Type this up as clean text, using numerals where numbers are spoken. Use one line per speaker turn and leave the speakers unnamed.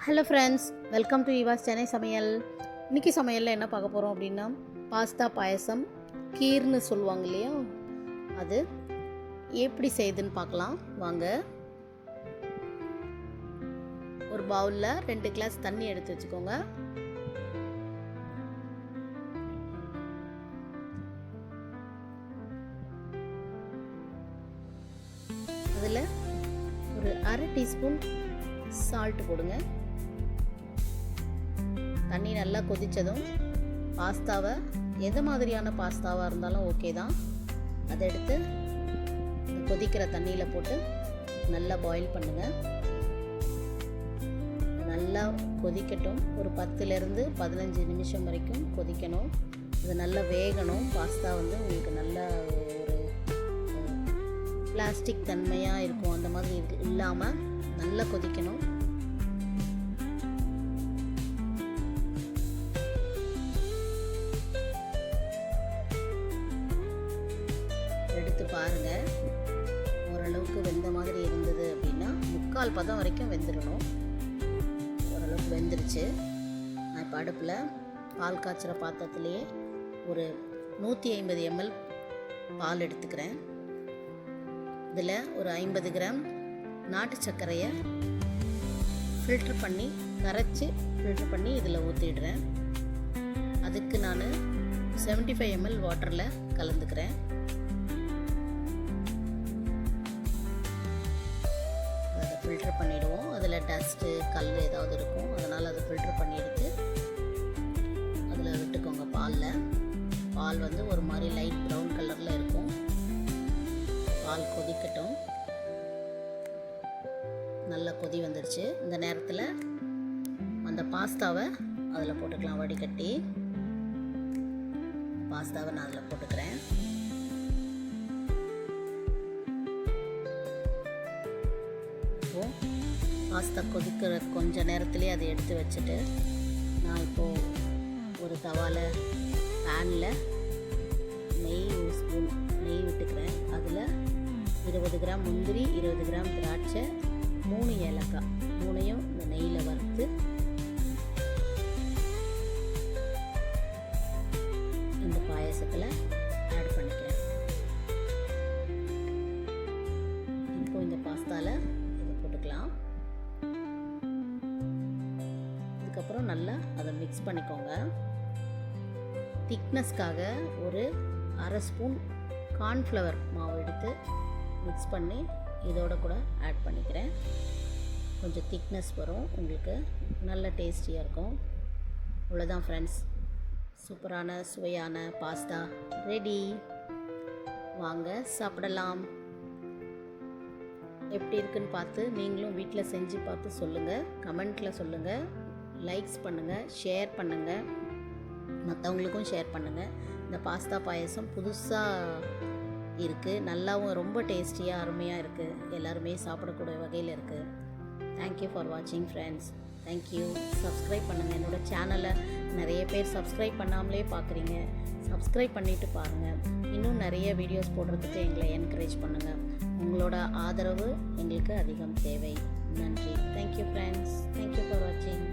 Hello friends, welcome to ஈவாஸ் சென்னை சமையல். இன்றைக்கி சமையலில் என்ன பார்க்க போகிறோம் அப்படின்னா, பாஸ்தா பாயசம், கீர்னு சொல்லுவாங்க இல்லையா, அது எப்படி செய்யுதுன்னு பார்க்கலாம் வாங்க. ஒரு பவுலில் 2 கிளாஸ் தண்ணி எடுத்து வச்சுக்கோங்க. அதில் ஒரு 1/2 டீஸ்பூன் சால்ட் போடுங்க. தண்ணி நல்லா கொதித்ததும் பாஸ்தாவை, எந்த மாதிரியான பாஸ்தாவாக இருந்தாலும் ஓகே தான், அதை எடுத்து கொதிக்கிற தண்ணியில் போட்டு நல்லா பாயில் பண்ணுங்கள். நல்லா கொதிக்கட்டும். ஒரு 10லேருந்து 15 நிமிஷம் வரைக்கும் கொதிக்கணும். அது நல்லா வேகணும். பாஸ்தா வந்து உங்களுக்கு நல்லா ஒரு பிளாஸ்டிக் தன்மையாக இருக்கும், அந்த மாதிரி இல்லாமல் நல்லா கொதிக்கணும். எடுத்து பாருங்கள். ஓரளவுக்கு வெந்த மாதிரி இருந்தது அப்படின்னா 3/4 பதம் வரைக்கும் வெந்துடணும். ஓரளவுக்கு வெந்துருச்சு. நான் இப்போ அடுப்பில் பால் காய்ச்சுற பாத்திரத்துலேயே ஒரு 150 ml பால் எடுத்துக்கிறேன். இதில் ஒரு 50 கிராம் நாட்டு சர்க்கரையை ஃபில்ட்ரு பண்ணி கரைச்சி ஃபில்ட்ரு பண்ணி இதில் ஊற்றிடுறேன். அதுக்கு நான் 75 ml வாட்டரில் கலந்துக்கிறேன். ஃபில்ட்ரு பண்ணிவிடுவோம். அதில் டஸ்ட்டு கல் ஏதாவது இருக்கும், அதனால் அதை ஃபில்ட்ரு பண்ணி எடுத்து அதில் விட்டுக்கோங்க. பால் வந்து ஒரு மாதிரி லைட் ப்ரௌன் கலரில் இருக்கும். பால் கொதிக்கட்டும். நல்லா கொதி வந்துடுச்சு. இந்த நேரத்தில் அந்த பாஸ்தாவை அதில் போட்டுக்கலாம். வடிகட்டி பாஸ்தாவை நான் அதில் போட்டுக்கிறேன். பாஸ்தா கொதிக்கிற கொஞ்ச நேரத்துலேயே அதை எடுத்து வச்சுட்டு, நான் இப்போது ஒரு தவாவில் பேனில் ஒரு ஸ்பூன் நெய் விட்டுக்கிறேன். அதில் 20 கிராம் முந்திரி, 20 கிராம் திராட்சை, 3 ஏலக்காய், 3ஐயும் இந்த நெய்யில் வறுத்து இந்த பாயசத்தில் ஆட் பண்ணிக்கிறேன். இப்போ இந்த பாஸ்தாவில் இதை போட்டுக்கலாம். அதுக்கப்புறம் நல்லா அதை மிக்ஸ் பண்ணிக்கோங்க. திக்னஸ்க்காக ஒரு 1/2 ஸ்பூன் கார்ன்ஃப்ளவர் மாவு எடுத்து மிக்ஸ் பண்ணி இதோட கூட ஆட் பண்ணிக்கிறேன். கொஞ்சம் திக்னஸ் வரும், உங்களுக்கு நல்ல டேஸ்டியாக இருக்கும். அவ்வளோதான் ஃப்ரெண்ட்ஸ், சூப்பரான சுவையான பாஸ்தா ரெடி. வாங்க சாப்பிடலாம். எப்படி இருக்குன்னு பார்த்து நீங்களும் வீட்டில் செஞ்சு பார்த்து சொல்லுங்கள். கமெண்ட்டில் சொல்லுங்கள். லைக்ஸ் பண்ணுங்கள், ஷேர் பண்ணுங்கள், மற்றவங்களுக்கும் ஷேர் பண்ணுங்கள். இந்த பாஸ்தா பாயசம் புதுசாக இருக்குது, நல்லாவும் ரொம்ப டேஸ்டியாக அருமையாக இருக்குது. எல்லாருமே சாப்பிடக்கூடிய வகையில் இருக்குது. தேங்க்யூ ஃபார் வாட்சிங் ஃப்ரெண்ட்ஸ். தேங்க்யூ. சப்ஸ்கிரைப் பண்ணுங்கள். என்னோடய சேனலை நிறைய பேர் சப்ஸ்கிரைப் பண்ணாமலே பார்க்குறீங்க. சப்ஸ்கிரைப் பண்ணிவிட்டு பாருங்கள். இன்னும் நிறைய வீடியோஸ் போடுறதுக்கு எங்களை என்கரேஜ் பண்ணுங்கள். உங்களோட ஆதரவு எங்களுக்கு அதிகம் தேவை. நன்றி. Thank you friends. தேங்க்யூ ஃபார் வாட்சிங்.